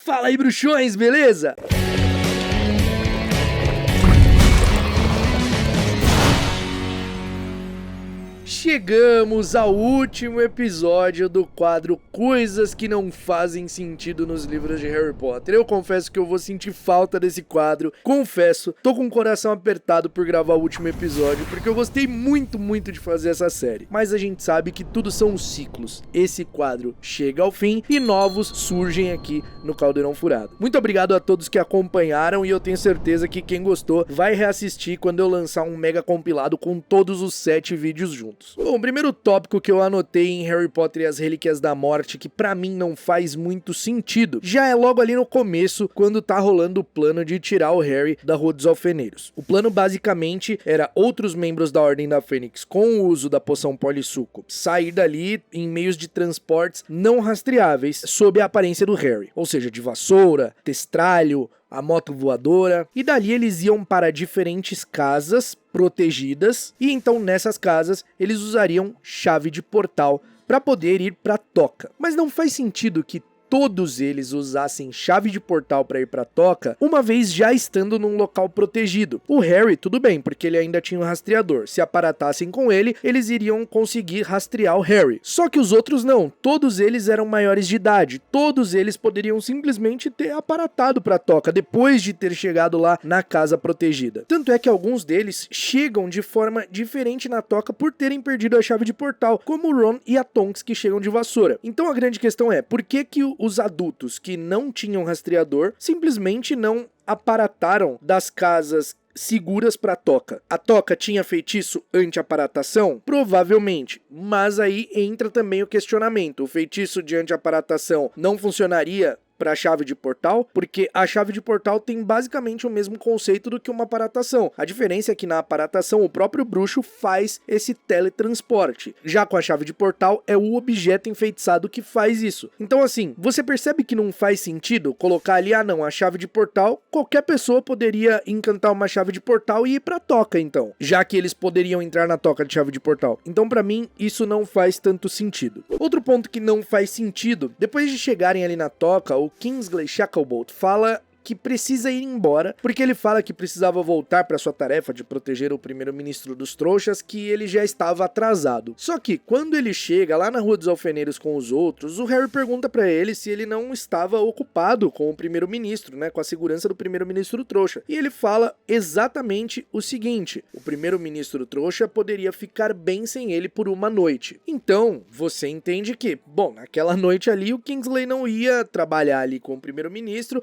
Fala aí, bruxões, beleza? Chegamos ao último episódio do quadro Coisas que não fazem sentido nos livros de Harry Potter. Eu confesso que eu vou sentir falta desse quadro, confesso, tô com o coração apertado por gravar o último episódio, porque eu gostei muito de fazer essa série. Mas a gente sabe que tudo são ciclos. Esse quadro chega ao fim e novos surgem aqui no Caldeirão Furado. Muito obrigado a todos que acompanharam e eu tenho certeza que quem gostou vai reassistir quando eu lançar um mega compilado com todos os 7 vídeos juntos. Bom, o primeiro tópico que eu anotei em Harry Potter e as Relíquias da Morte, que pra mim não faz muito sentido, já é logo ali no começo, quando tá rolando o plano de tirar o Harry da Rua dos Alfeneiros. O plano basicamente era outros membros da Ordem da Fênix, com o uso da poção polissuco, sair dali em meios de transportes não rastreáveis, sob a aparência do Harry, ou seja, de vassoura, testralho, a moto voadora, e dali eles iam para diferentes casas protegidas, e então nessas casas eles usariam chave de portal para poder ir para Toca. Mas não faz sentido que todos eles usassem chave de portal para ir pra Toca, uma vez já estando num local protegido. O Harry, tudo bem, porque ele ainda tinha um rastreador. Se aparatassem com ele, eles iriam conseguir rastrear o Harry. Só que os outros não. Todos eles eram maiores de idade. Todos eles poderiam simplesmente ter aparatado pra Toca, depois de ter chegado lá na casa protegida. Tanto é que alguns deles chegam de forma diferente na Toca por terem perdido a chave de portal, como o Ron e a Tonks, que chegam de vassoura. Então a grande questão é, por que os adultos que não tinham rastreador simplesmente não aparataram das casas seguras para Toca? A Toca tinha feitiço anti-aparatação? Provavelmente, mas aí entra também o questionamento. O feitiço de anti-aparatação não funcionaria para a chave de portal, porque a chave de portal tem basicamente o mesmo conceito do que uma aparatação. A diferença é que na aparatação o próprio bruxo faz esse teletransporte. Já com a chave de portal é o objeto enfeitiçado que faz isso. Então assim, você percebe que não faz sentido colocar ali, a chave de portal, qualquer pessoa poderia encantar uma chave de portal e ir pra Toca então, já que eles poderiam entrar na Toca de chave de portal. Então pra mim isso não faz tanto sentido. Outro ponto que não faz sentido, depois de chegarem ali na Toca, o Kingsley Shacklebolt fala que precisa ir embora, porque ele fala que precisava voltar para sua tarefa de proteger o primeiro-ministro dos trouxas, que ele já estava atrasado. Só que, quando ele chega lá na Rua dos Alfeneiros com os outros, o Harry pergunta para ele se ele não estava ocupado com o primeiro-ministro, com a segurança do primeiro-ministro trouxa. E ele fala exatamente o seguinte: o primeiro-ministro trouxa poderia ficar bem sem ele por uma noite. Então, você entende que, naquela noite ali, o Kingsley não ia trabalhar ali com o primeiro-ministro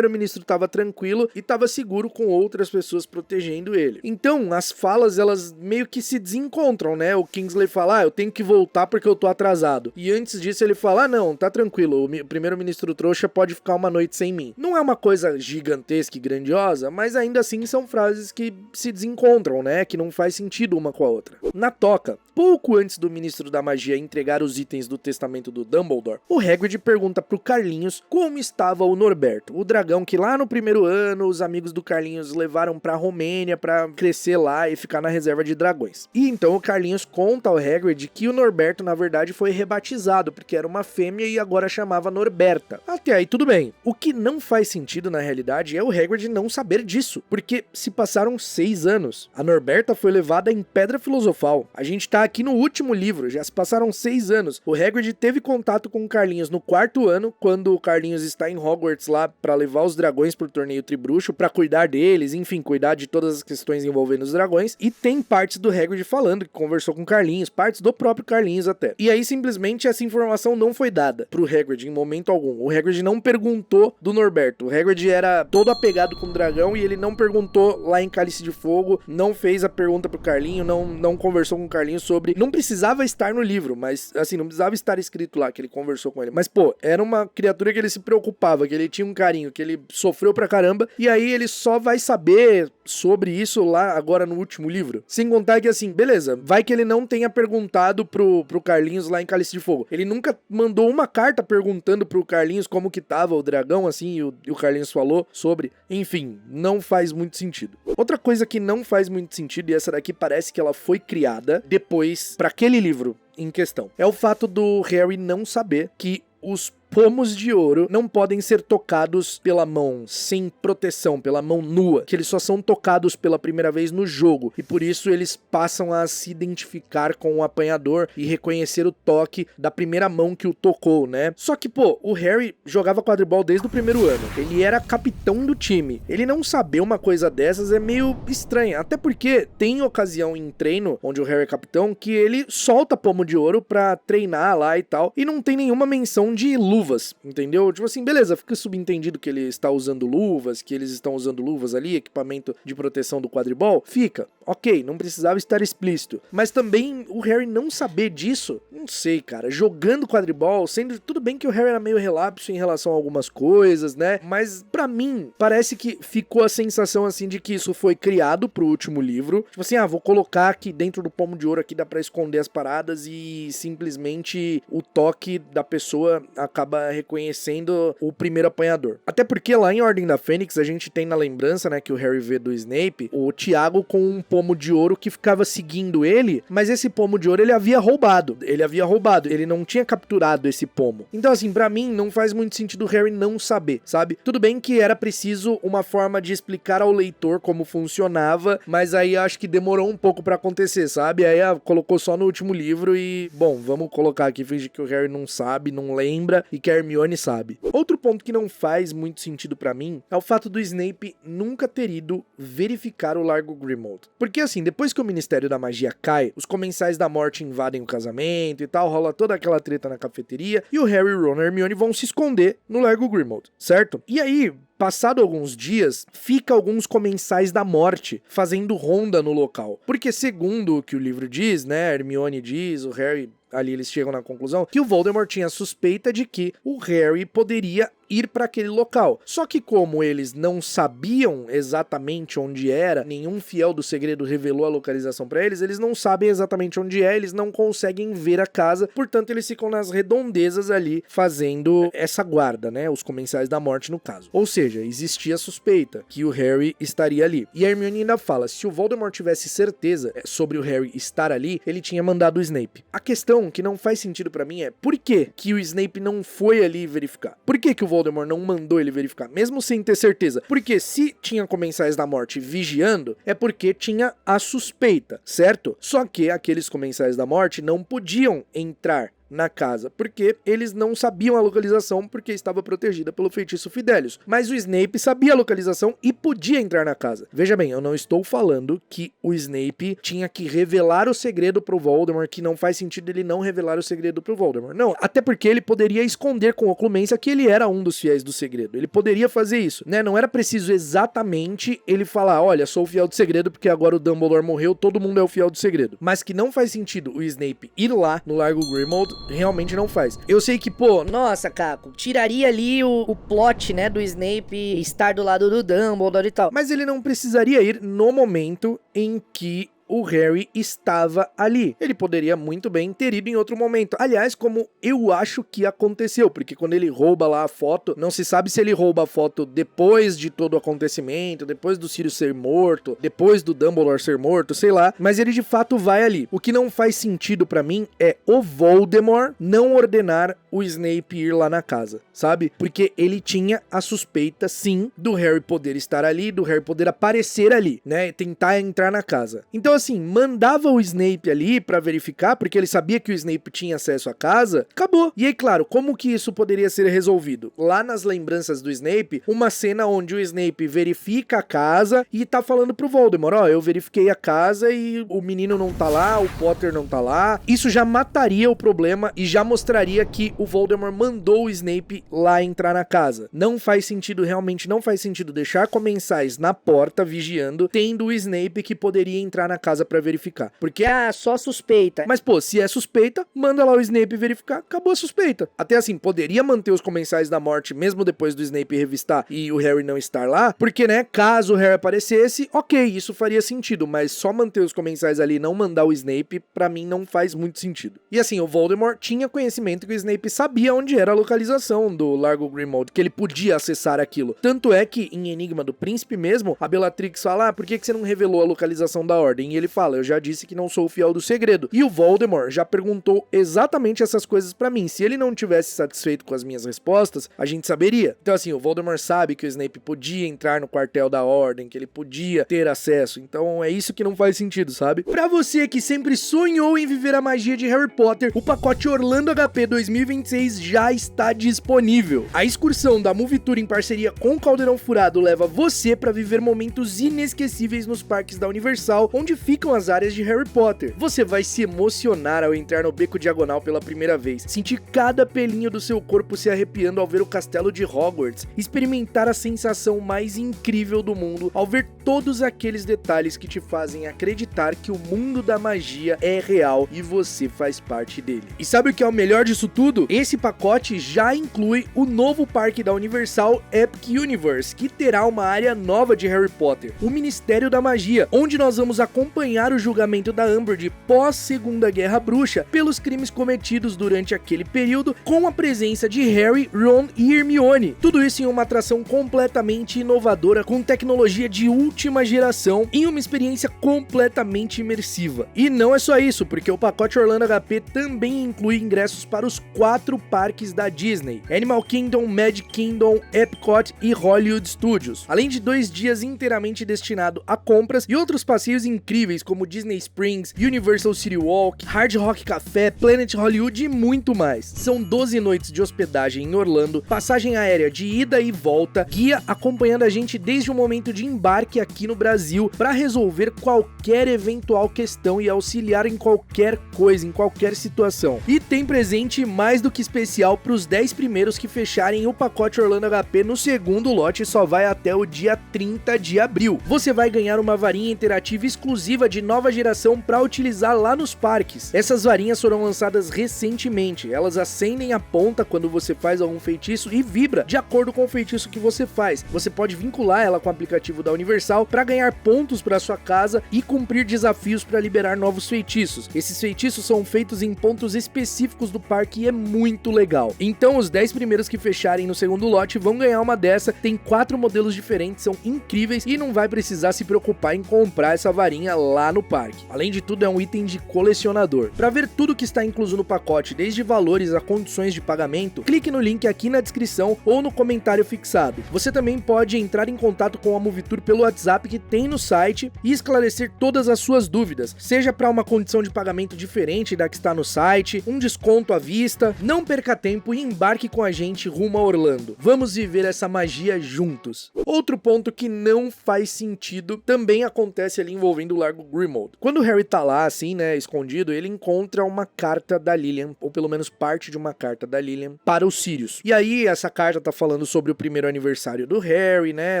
estava tranquilo e estava seguro com outras pessoas protegendo ele. Então, as falas, elas meio que se desencontram, O Kingsley fala, eu tenho que voltar porque eu tô atrasado. E antes disso ele fala, não, tá tranquilo, o primeiro-ministro trouxa pode ficar uma noite sem mim. Não é uma coisa gigantesca e grandiosa, mas ainda assim são frases que se desencontram, Que não faz sentido uma com a outra. Na Toca, pouco antes do ministro da magia entregar os itens do testamento do Dumbledore, o Hagrid pergunta pro Carlinhos como estava o Norberto, o dragão que lá no primeiro ano os amigos do Carlinhos levaram pra Romênia pra crescer lá e ficar na reserva de dragões. E então o Carlinhos conta ao Hagrid que o Norberto na verdade foi rebatizado, porque era uma fêmea e agora chamava Norberta. Até aí tudo bem. O que não faz sentido na realidade é o Hagrid não saber disso, porque se passaram 6 anos, a Norberta foi levada em Pedra Filosofal. A gente tá aqui no último livro, já se passaram 6 anos. O Hagrid teve contato com o Carlinhos no 4º ano, quando o Carlinhos está em Hogwarts lá pra levar os dragões pro torneio tribruxo, pra cuidar deles, enfim, cuidar de todas as questões envolvendo os dragões, e tem partes do Hagrid falando que conversou com o Carlinhos, partes do próprio Carlinhos até. E aí simplesmente essa informação não foi dada pro Hagrid em momento algum. O Hagrid não perguntou do Norberto. O Hagrid era todo apegado com o dragão e ele não perguntou lá em Cálice de Fogo, não fez a pergunta pro Carlinho, não conversou com o Carlinho sobre... Não precisava estar no livro, mas assim, não precisava estar escrito lá que ele conversou com ele. Mas era uma criatura que ele se preocupava, que ele tinha um carinho, que ele sofreu pra caramba, e aí ele só vai saber sobre isso lá agora no último livro. Sem contar que assim, beleza, vai que ele não tenha perguntado pro Carlinhos lá em Cálice de Fogo. Ele nunca mandou uma carta perguntando pro Carlinhos como que tava o dragão, assim, e o Carlinhos falou sobre. Enfim, não faz muito sentido. Outra coisa que não faz muito sentido, e essa daqui parece que ela foi criada depois pra aquele livro em questão, é o fato do Harry não saber que os pomos de ouro não podem ser tocados pela mão sem proteção, pela mão nua, que eles só são tocados pela primeira vez no jogo, e por isso eles passam a se identificar com o apanhador e reconhecer o toque da primeira mão que o tocou, né? Só que, pô, o Harry jogava quadribol desde o primeiro ano, ele era capitão do time, ele não saber uma coisa dessas é meio estranho, até porque tem ocasião em treino, onde o Harry é capitão, que ele solta pomo de ouro pra treinar lá e tal, e não tem nenhuma menção de luvas, entendeu? Tipo assim, beleza, fica subentendido que ele está usando luvas, que eles estão usando luvas ali, equipamento de proteção do quadribol, fica, ok, não precisava estar explícito, mas também o Harry não saber disso, não sei, cara, jogando quadribol, sendo, tudo bem que o Harry era meio relapso em relação a algumas coisas, né, mas pra mim, parece que ficou a sensação assim de que isso foi criado pro último livro, tipo assim, vou colocar aqui dentro do pomo de ouro aqui, dá pra esconder as paradas e simplesmente o toque da pessoa acaba reconhecendo o primeiro apanhador. Até porque lá em Ordem da Fênix a gente tem na lembrança, né, que o Harry vê do Snape, o Tiago com um pomo de ouro que ficava seguindo ele, mas esse pomo de ouro ele havia roubado, ele não tinha capturado esse pomo. Então assim, pra mim não faz muito sentido o Harry não saber, sabe? Tudo bem que era preciso uma forma de explicar ao leitor como funcionava, mas aí acho que demorou um pouco pra acontecer, sabe? Aí colocou só no último livro e, bom, vamos colocar aqui, finge que o Harry não sabe, não lembra e que a Hermione sabe. Outro ponto que não faz muito sentido pra mim é o fato do Snape nunca ter ido verificar o Largo Grimmauld. Porque assim, depois que o Ministério da Magia cai, os Comensais da Morte invadem o casamento e tal, rola toda aquela treta na cafeteria e o Harry, Ron e Hermione vão se esconder no Largo Grimmauld, certo? E aí, passado alguns dias, fica alguns Comensais da Morte fazendo ronda no local. Porque segundo o que o livro diz, né, Hermione diz, o Harry, ali eles chegam na conclusão, que o Voldemort tinha suspeita de que o Harry poderia ir para aquele local. Só que como eles não sabiam exatamente onde era, nenhum fiel do segredo revelou a localização para eles, eles não sabem exatamente onde é, eles não conseguem ver a casa, portanto eles ficam nas redondezas ali fazendo essa guarda, né, os Comensais da Morte no caso. Ou seja, existia suspeita que o Harry estaria ali. E a Hermione ainda fala, se o Voldemort tivesse certeza sobre o Harry estar ali, ele tinha mandado o Snape. A questão que não faz sentido para mim é, por que o Snape não foi ali verificar? Por que o Voldemort não mandou ele verificar, mesmo sem ter certeza? Porque se tinha Comensais da Morte vigiando, é porque tinha a suspeita, certo? Só que aqueles Comensais da Morte não podiam entrar na casa, porque eles não sabiam a localização porque estava protegida pelo feitiço Fidelius. Mas o Snape sabia a localização e podia entrar na casa. Veja bem, eu não estou falando que o Snape tinha que revelar o segredo pro Voldemort, que não faz sentido ele não revelar o segredo pro Voldemort. Não, até porque ele poderia esconder com oclumência que ele era um dos fiéis do segredo. Ele poderia fazer isso, né? Não era preciso exatamente ele falar, olha, sou o fiel do segredo porque agora o Dumbledore morreu, todo mundo é o fiel do segredo. Mas que não faz sentido o Snape ir lá no Largo Grimmauld, realmente não faz. Eu sei que, pô, nossa, Caco, tiraria ali o plot, né, do Snape estar do lado do Dumbledore e tal. Mas ele não precisaria ir no momento em que o Harry estava ali. Ele poderia muito bem ter ido em outro momento. Aliás, como eu acho que aconteceu, porque quando ele rouba lá a foto, não se sabe se ele rouba a foto depois de todo o acontecimento, depois do Sirius ser morto, depois do Dumbledore ser morto, sei lá, mas ele de fato vai ali. O que não faz sentido pra mim é o Voldemort não ordenar o Snape ir lá na casa, sabe? Porque ele tinha a suspeita, sim, do Harry poder estar ali, do Harry poder aparecer ali, né? Tentar entrar na casa. Então, assim, mandava o Snape ali pra verificar, porque ele sabia que o Snape tinha acesso à casa, acabou. E aí, claro, como que isso poderia ser resolvido? Lá nas lembranças do Snape, uma cena onde o Snape verifica a casa e tá falando pro Voldemort, ó, eu verifiquei a casa e o menino não tá lá, o Potter não tá lá. Isso já mataria o problema e já mostraria que o Voldemort mandou o Snape lá entrar na casa. Não faz sentido, realmente não faz sentido deixar comensais na porta vigiando, tendo o Snape que poderia entrar na casa pra verificar. Porque, só suspeita. Mas, pô, se é suspeita, manda lá o Snape verificar, acabou a suspeita. Até assim, poderia manter os Comensais da Morte mesmo depois do Snape revistar e o Harry não estar lá, porque, né, caso o Harry aparecesse, ok, isso faria sentido, mas só manter os Comensais ali e não mandar o Snape, pra mim não faz muito sentido. E assim, o Voldemort tinha conhecimento que o Snape sabia onde era a localização do Largo Grimmauld, que ele podia acessar aquilo. Tanto é que, em Enigma do Príncipe mesmo, a Bellatrix fala, por que você não revelou a localização da Ordem? E ele fala, eu já disse que não sou o fiel do segredo. E o Voldemort já perguntou exatamente essas coisas pra mim. Se ele não tivesse satisfeito com as minhas respostas, a gente saberia. Então assim, o Voldemort sabe que o Snape podia entrar no quartel da Ordem, que ele podia ter acesso. Então é isso que não faz sentido, sabe? Pra você que sempre sonhou em viver a magia de Harry Potter, o pacote Orlando HP 2026 já está disponível. A excursão da Movie Tour em parceria com o Caldeirão Furado leva você pra viver momentos inesquecíveis nos parques da Universal, onde ficam as áreas de Harry Potter. Você vai se emocionar ao entrar no beco diagonal pela primeira vez, sentir cada pelinho do seu corpo se arrepiando ao ver o castelo de Hogwarts, experimentar a sensação mais incrível do mundo ao ver todos aqueles detalhes que te fazem acreditar que o mundo da magia é real e você faz parte dele. E sabe o que é o melhor disso tudo? Esse pacote já inclui o novo parque da Universal Epic Universe, que terá uma área nova de Harry Potter, o Ministério da Magia, onde nós vamos acompanhar o julgamento da Umbridge pós Segunda Guerra Bruxa pelos crimes cometidos durante aquele período, com a presença de Harry, Ron e Hermione. Tudo isso em uma atração completamente inovadora, com tecnologia de última geração, em uma experiência completamente imersiva. E não é só isso, porque o pacote Orlando HP também inclui ingressos para os 4 parques da Disney: Animal Kingdom, Magic Kingdom, Epcot e Hollywood Studios, além de 2 dias inteiramente destinados a compras e outros passeios incríveis como Disney Springs, Universal City Walk, Hard Rock Café, Planet Hollywood e muito mais. São 12 noites de hospedagem em Orlando, passagem aérea de ida e volta, guia acompanhando a gente desde o momento de embarque aqui no Brasil para resolver qualquer eventual questão e auxiliar em qualquer coisa, em qualquer situação. E tem presente mais do que especial para os 10 primeiros que fecharem o pacote Orlando HP no segundo lote, só vai até o dia 30 de abril. Você vai ganhar uma varinha interativa exclusiva de nova geração para utilizar lá nos parques. Essas varinhas foram lançadas recentemente, elas acendem a ponta quando você faz algum feitiço e vibra de acordo com o feitiço que você faz. Você pode vincular ela com o aplicativo da Universal para ganhar pontos para sua casa e cumprir desafios para liberar novos feitiços. Esses feitiços são feitos em pontos específicos do parque e é muito legal. Então os 10 primeiros que fecharem no segundo lote vão ganhar uma dessa. Tem 4 modelos diferentes, são incríveis e não vai precisar se preocupar em comprar essa varinha lá no parque. Além de tudo, é um item de colecionador. Para ver tudo que está incluso no pacote, desde valores a condições de pagamento, clique no link aqui na descrição ou no comentário fixado. Você também pode entrar em contato com a Movie Tour pelo WhatsApp que tem no site e esclarecer todas as suas dúvidas, seja para uma condição de pagamento diferente da que está no site, um desconto à vista. Não perca tempo e embarque com a gente rumo a Orlando. Vamos viver essa magia juntos. Outro ponto que não faz sentido também acontece ali envolvendo o Largo Grimmauld. Quando o Harry tá lá, assim, né, escondido, ele encontra uma carta da Lilian, ou pelo menos parte de uma carta da Lilian, para o Sirius. E aí, essa carta tá falando sobre o primeiro aniversário do Harry, né,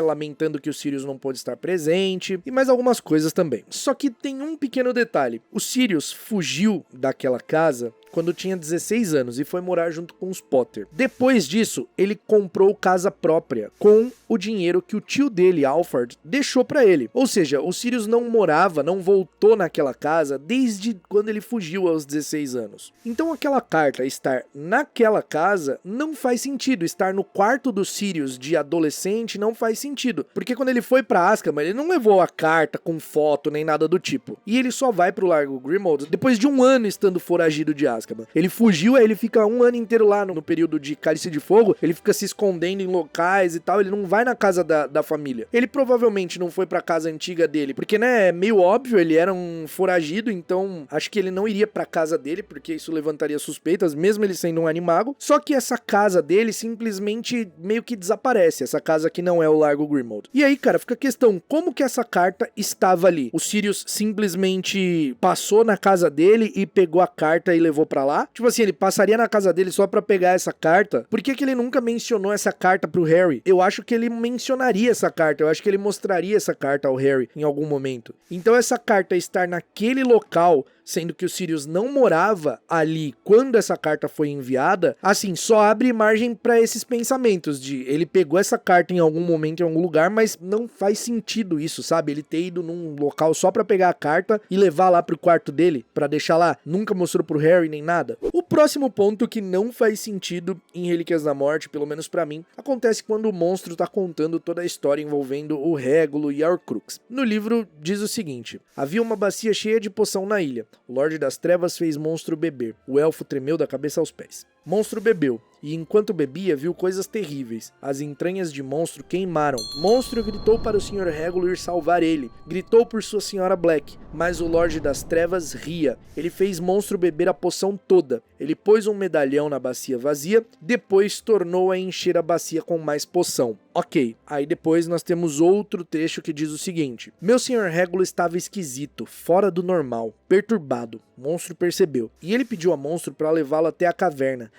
lamentando que o Sirius não pôde estar presente, e mais algumas coisas também. Só que tem um pequeno detalhe. O Sirius fugiu daquela casa quando tinha 16 anos e foi morar junto com os Potter. Depois disso, ele comprou casa própria com o dinheiro que o tio dele, Alfred, deixou pra ele. Ou seja, o Sirius não voltou naquela casa desde quando ele fugiu aos 16 anos. Então aquela carta estar naquela casa não faz sentido. Estar no quarto do Sirius de adolescente não faz sentido. Porque quando ele foi pra Azkaban, ele não levou a carta com foto nem nada do tipo. E ele só vai pro Largo Grimmauld depois de um ano estando foragido de Azkaban. Ele fugiu, aí ele fica um ano inteiro lá no período de Cálice de Fogo, ele fica se escondendo em locais e tal, ele não vai na casa da família. Ele provavelmente não foi pra casa antiga dele, porque, né, é meio óbvio, ele era um foragido, então acho que ele não iria pra casa dele, porque isso levantaria suspeitas, mesmo ele sendo um animago. Só que essa casa dele simplesmente meio que desaparece, essa casa que não é o Largo Grimmauld. E aí, cara, fica a questão, como que essa carta estava ali? O Sirius simplesmente passou na casa dele e pegou a carta e levou pra lá? Tipo assim, ele passaria na casa dele só pra pegar essa carta? Por que ele nunca mencionou essa carta pro Harry? Eu acho que ele mencionaria essa carta, eu acho que ele mostraria essa carta ao Harry em algum momento. Então essa carta estar naquele local, sendo que o Sirius não morava ali quando essa carta foi enviada, assim, só abre margem pra esses pensamentos de ele pegou essa carta em algum momento, em algum lugar, mas não faz sentido sentido isso, sabe? Ele ter ido num local só pra pegar a carta e levar lá pro quarto dele, pra deixar lá. Nunca mostrou pro Harry nem nada. O próximo ponto que não faz sentido em Relíquias da Morte, pelo menos pra mim, acontece quando o monstro tá contando toda a história envolvendo o Régulo e a Horcrux. No livro diz o seguinte: havia uma bacia cheia de poção na ilha. O Lorde das Trevas fez monstro beber. O elfo tremeu da cabeça aos pés. Monstro bebeu, e enquanto bebia viu coisas terríveis. As entranhas de Monstro queimaram. Monstro gritou para o Sr. Régulo ir salvar ele. Gritou por sua Sra. Black, mas o Lorde das Trevas ria. Ele fez Monstro beber a poção toda. Ele pôs um medalhão na bacia vazia, depois tornou a encher a bacia com mais poção. Ok, aí depois nós temos outro trecho que diz o seguinte: meu Sr. Régulo estava esquisito, fora do normal, perturbado. Monstro percebeu, e ele pediu a Monstro para levá-lo até a caverna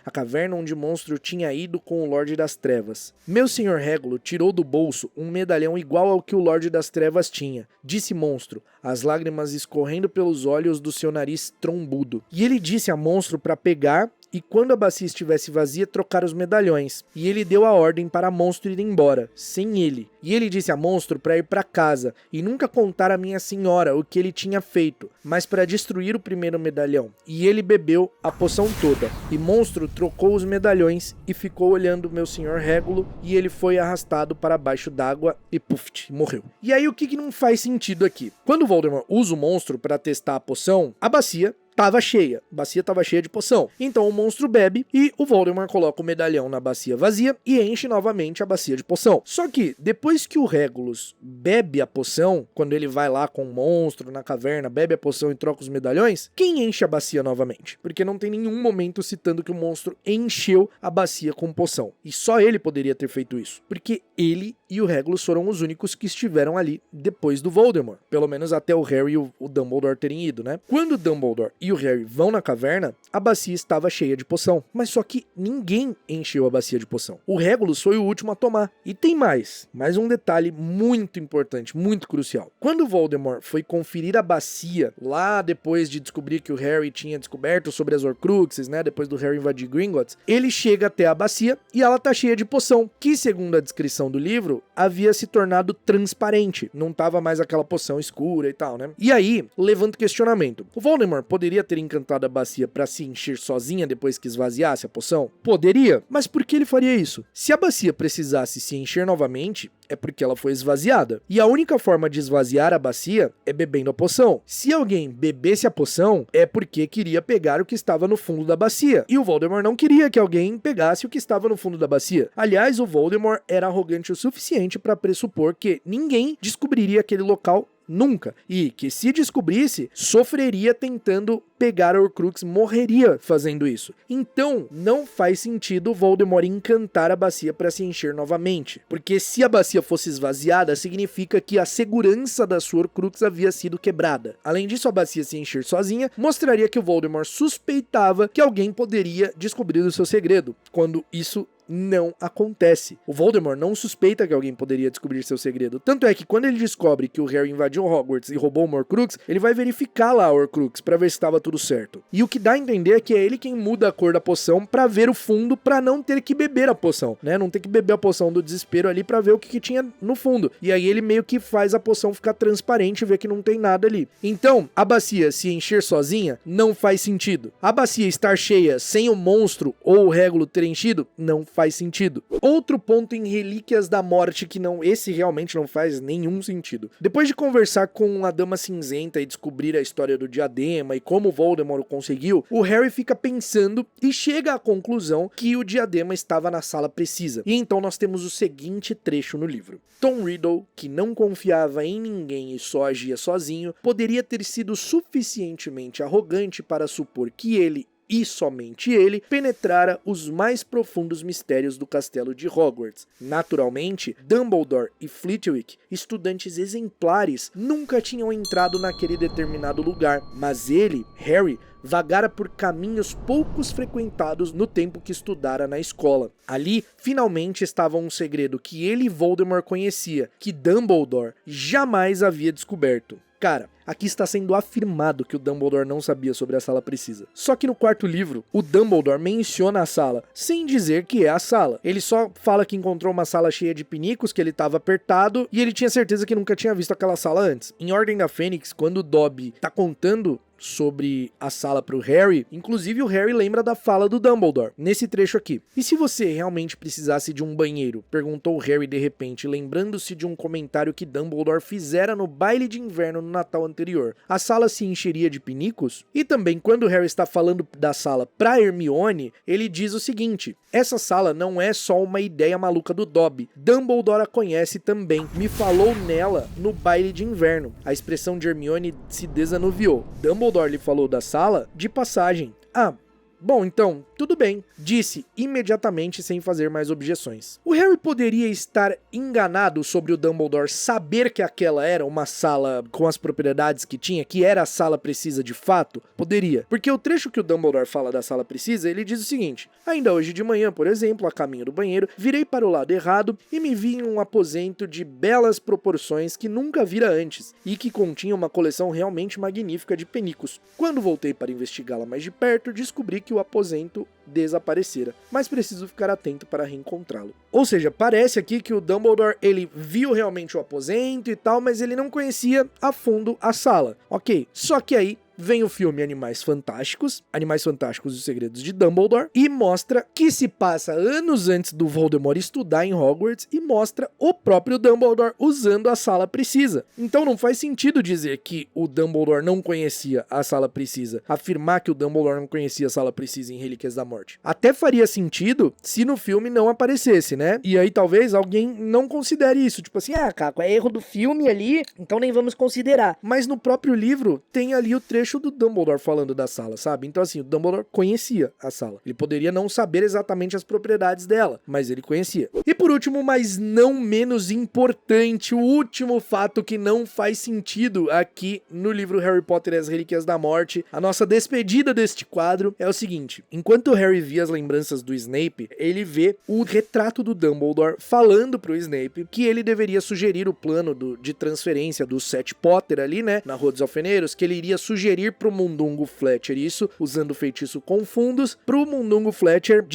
onde Monstro tinha ido com o Lorde das Trevas. Meu Sr. Régulo tirou do bolso um medalhão igual ao que o Lorde das Trevas tinha. Disse Monstro, as lágrimas escorrendo pelos olhos do seu nariz trombudo. E ele disse a Monstro para pegar e quando a bacia estivesse vazia, trocar os medalhões. E ele deu a ordem para Monstro ir embora, sem ele. E ele disse a Monstro para ir para casa e nunca contar à minha senhora o que ele tinha feito, mas para destruir o primeiro medalhão. E ele bebeu a poção toda. E Monstro trocou os medalhões e ficou olhando meu Sr. Régulo, e ele foi arrastado para baixo d'água e puff, morreu. E aí o que não faz sentido aqui? Quando Voldemort usa o Monstro para testar a poção, a bacia estava cheia. A bacia estava cheia de poção. Então o monstro bebe e o Voldemort coloca o medalhão na bacia vazia e enche novamente a bacia de poção. Só que depois que o Regulus bebe a poção, quando ele vai lá com o monstro na caverna, bebe a poção e troca os medalhões, quem enche a bacia novamente? Porque não tem nenhum momento citando que o monstro encheu a bacia com poção. E só ele poderia ter feito isso. Porque ele e o Regulus foram os únicos que estiveram ali depois do Voldemort. Pelo menos até o Harry e o Dumbledore terem ido, né? Quando o Dumbledore e o Harry vão na caverna, a bacia estava cheia de poção. Mas só que ninguém encheu a bacia de poção. O Regulus foi o último a tomar. E tem mais um detalhe muito importante, muito crucial. Quando o Voldemort foi conferir a bacia, lá depois de descobrir que o Harry tinha descoberto sobre as Horcruxes, né, depois do Harry invadir Gringotts, ele chega até a bacia e ela tá cheia de poção, que segundo a descrição do livro, havia se tornado transparente. Não tava mais aquela poção escura e tal, né? E aí, levanta o questionamento. O Voldemort poderia ter encantado a bacia para se encher sozinha depois que esvaziasse a poção? Poderia, mas por que ele faria isso? Se a bacia precisasse se encher novamente, é porque ela foi esvaziada. E a única forma de esvaziar a bacia é bebendo a poção. Se alguém bebesse a poção, é porque queria pegar o que estava no fundo da bacia. E o Voldemort não queria que alguém pegasse o que estava no fundo da bacia. Aliás, o Voldemort era arrogante o suficiente para pressupor que ninguém descobriria aquele local nunca. E que se descobrisse, sofreria tentando pegar a Horcrux, morreria fazendo isso. Então, não faz sentido o Voldemort encantar a bacia para se encher novamente. Porque se a bacia fosse esvaziada, significa que a segurança da sua Horcrux havia sido quebrada. Além disso, a bacia se encher sozinha, mostraria que o Voldemort suspeitava que alguém poderia descobrir o seu segredo, quando isso não acontece. O Voldemort não suspeita que alguém poderia descobrir seu segredo. Tanto é que quando ele descobre que o Harry invadiu Hogwarts e roubou uma Horcrux, ele vai verificar lá a Horcrux pra ver se estava tudo certo. E o que dá a entender é que é ele quem muda a cor da poção pra ver o fundo, pra não ter que beber a poção, né? Não ter que beber a poção do desespero ali pra ver o que tinha no fundo. E aí ele meio que faz a poção ficar transparente e ver que não tem nada ali. Então, a bacia se encher sozinha não faz sentido. A bacia estar cheia sem o monstro ou o Régulo ter enchido não faz sentido. Outro ponto em Relíquias da Morte que esse realmente não faz nenhum sentido. Depois de conversar com a Dama Cinzenta e descobrir a história do diadema e como Voldemort o conseguiu, o Harry fica pensando e chega à conclusão que o diadema estava na sala precisa. E então nós temos o seguinte trecho no livro. Tom Riddle, que não confiava em ninguém e só agia sozinho, poderia ter sido suficientemente arrogante para supor que ele e somente ele penetrara os mais profundos mistérios do castelo de Hogwarts. Naturalmente, Dumbledore e Flitwick, estudantes exemplares, nunca tinham entrado naquele determinado lugar, mas ele, Harry, vagara por caminhos poucos frequentados no tempo que estudara na escola. Ali, finalmente, estava um segredo que ele e Voldemort conhecia, que Dumbledore jamais havia descoberto. Cara, aqui está sendo afirmado que o Dumbledore não sabia sobre a Sala Precisa. Só que no quarto livro, o Dumbledore menciona a sala, sem dizer que é a sala. Ele só fala que encontrou uma sala cheia de pinicos, que ele estava apertado, e ele tinha certeza que nunca tinha visto aquela sala antes. Em Ordem da Fênix, quando o Dobby tá contando sobre a sala pro Harry, inclusive o Harry lembra da fala do Dumbledore, nesse trecho aqui. E se você realmente precisasse de um banheiro? Perguntou Harry de repente, lembrando-se de um comentário que Dumbledore fizera no baile de inverno no Natal anterior. A sala se encheria de pinicos? E também, quando o Harry está falando da sala pra Hermione, ele diz o seguinte: essa sala não é só uma ideia maluca do Dobby. Dumbledore a conhece também. Me falou nela no baile de inverno. A expressão de Hermione se desanuviou. Dumbledore lhe falou da sala de passagem. Ah, bom, então, tudo bem, disse imediatamente sem fazer mais objeções. O Harry poderia estar enganado sobre o Dumbledore saber que aquela era uma sala com as propriedades que tinha, que era a Sala Precisa de fato? Poderia, porque o trecho que o Dumbledore fala da Sala Precisa, ele diz o seguinte: ainda hoje de manhã, por exemplo, a caminho do banheiro, virei para o lado errado e me vi em um aposento de belas proporções que nunca vira antes, e que continha uma coleção realmente magnífica de penicos. Quando voltei para investigá-la mais de perto, descobri que o aposento desaparecera, mas preciso ficar atento para reencontrá-lo. Ou seja, parece aqui que o Dumbledore, ele viu realmente o aposento e tal, mas ele não conhecia a fundo a sala. Ok, só que aí vem o filme Animais Fantásticos e os Segredos de Dumbledore, e mostra que se passa anos antes do Voldemort estudar em Hogwarts, e mostra o próprio Dumbledore usando a Sala Precisa. Então não faz sentido dizer que o Dumbledore não conhecia a Sala Precisa, afirmar que o Dumbledore não conhecia a Sala Precisa em Relíquias da Morte. Até faria sentido se no filme não aparecesse, né? E aí talvez alguém não considere isso, tipo assim, Caco, é erro do filme ali, então nem vamos considerar. Mas no próprio livro tem ali o trecho do Dumbledore falando da sala, sabe? Então assim, o Dumbledore conhecia a sala. Ele poderia não saber exatamente as propriedades dela, mas ele conhecia. E por último, mas não menos importante, o último fato que não faz sentido aqui no livro Harry Potter e as Relíquias da Morte, a nossa despedida deste quadro, é o seguinte: enquanto o Harry via as lembranças do Snape, ele vê o retrato do Dumbledore falando pro Snape que ele deveria sugerir o plano de transferência do Sete Potter ali, né, na Rua dos Alfeneiros, que ele iria sugerir pro Mundungo Fletcher isso, usando o feitiço com fundos, pro Mundungo Fletcher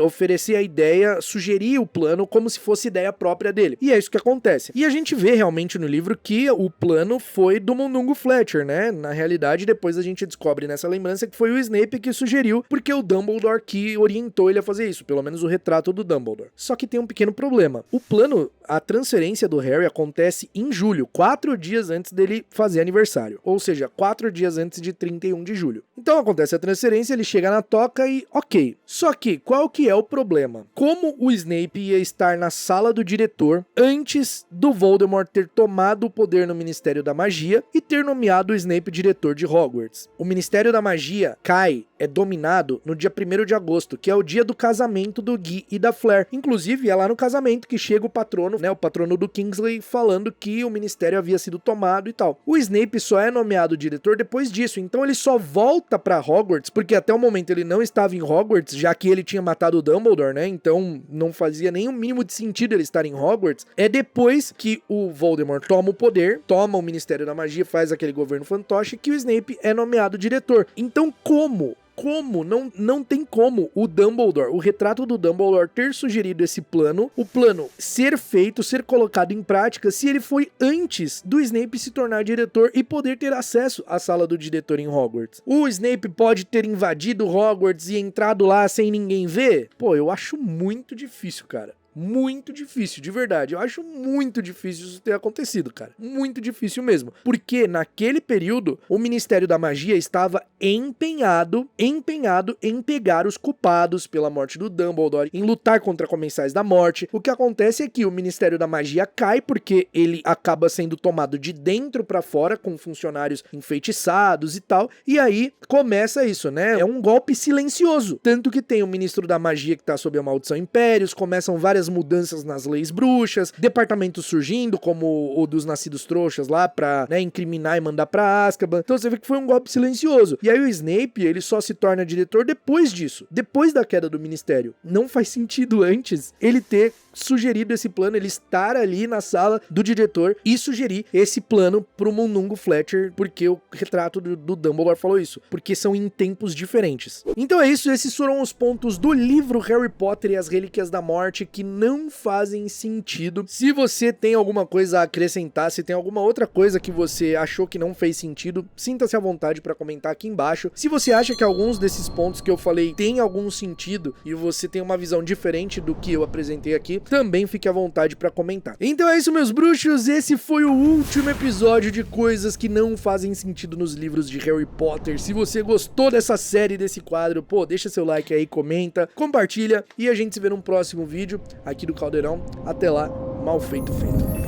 oferecer a ideia, sugerir o plano como se fosse ideia própria dele. E é isso que acontece. E a gente vê realmente no livro que o plano foi do Mundungo Fletcher, né? Na realidade, depois a gente descobre nessa lembrança que foi o Snape que sugeriu, porque o Dumbledore que orientou ele a fazer isso, pelo menos o retrato do Dumbledore. Só que tem um pequeno problema. O plano, a transferência do Harry acontece em julho, 4 dias antes dele fazer aniversário. Ou seja, 4 dias antes de 31 de julho. Então acontece a transferência, ele chega na toca e ok. Só que, qual que é o problema? Como o Snape ia estar na sala do diretor antes do Voldemort ter tomado o poder no Ministério da Magia e ter nomeado o Snape diretor de Hogwarts? O Ministério da Magia é dominado no dia 1º de agosto, que é o dia do casamento do Guy e da Fleur. Inclusive, é lá no casamento que chega o patrono, né, o patrono do Kingsley, falando que o ministério havia sido tomado e tal. O Snape só é nomeado diretor depois disso, então ele só volta pra Hogwarts, porque até o momento ele não estava em Hogwarts, já que ele tinha matado o Dumbledore, né, então não fazia nem o mínimo de sentido ele estar em Hogwarts. É depois que o Voldemort toma o poder, toma o Ministério da Magia, faz aquele governo fantoche, que o Snape é nomeado diretor. Então como? Não tem como o Dumbledore, o retrato do Dumbledore ter sugerido esse plano, o plano ser feito, ser colocado em prática, se ele foi antes do Snape se tornar diretor e poder ter acesso à sala do diretor em Hogwarts. O Snape pode ter invadido Hogwarts e entrado lá sem ninguém ver? Pô, eu acho muito difícil, cara. Muito difícil, de verdade. Eu acho muito difícil isso ter acontecido, cara. Muito difícil mesmo. Porque naquele período, o Ministério da Magia estava empenhado em pegar os culpados pela morte do Dumbledore, em lutar contra Comensais da Morte. O que acontece é que o Ministério da Magia cai porque ele acaba sendo tomado de dentro pra fora, com funcionários enfeitiçados e tal. E aí começa isso, né? É um golpe silencioso. Tanto que tem o Ministro da Magia que tá sob a maldição Impérios, começam várias mudanças nas leis bruxas, departamentos surgindo, como o dos Nascidos Trouxas lá, pra, né, incriminar e mandar pra Azkaban. Então você vê que foi um golpe silencioso. E aí o Snape, ele só se torna diretor depois disso, depois da queda do Ministério. Não faz sentido antes ele ter sugerido esse plano, ele estar ali na sala do diretor e sugerir esse plano pro Mundungo Fletcher, porque o retrato do Dumbledore falou isso, porque são em tempos diferentes. Então é isso, esses foram os pontos do livro Harry Potter e as Relíquias da Morte que não fazem sentido. Se você tem alguma coisa a acrescentar, se tem alguma outra coisa que você achou que não fez sentido, sinta-se à vontade para comentar aqui embaixo. Se você acha que alguns desses pontos que eu falei tem algum sentido e você tem uma visão diferente do que eu apresentei aqui, também fique à vontade para comentar. Então é isso, meus bruxos, esse foi o último episódio de coisas que não fazem sentido nos livros de Harry Potter. Se você gostou dessa série, desse quadro, pô, deixa seu like aí, comenta, compartilha e a gente se vê num próximo vídeo aqui do Caldeirão. Até lá, mal feito feito.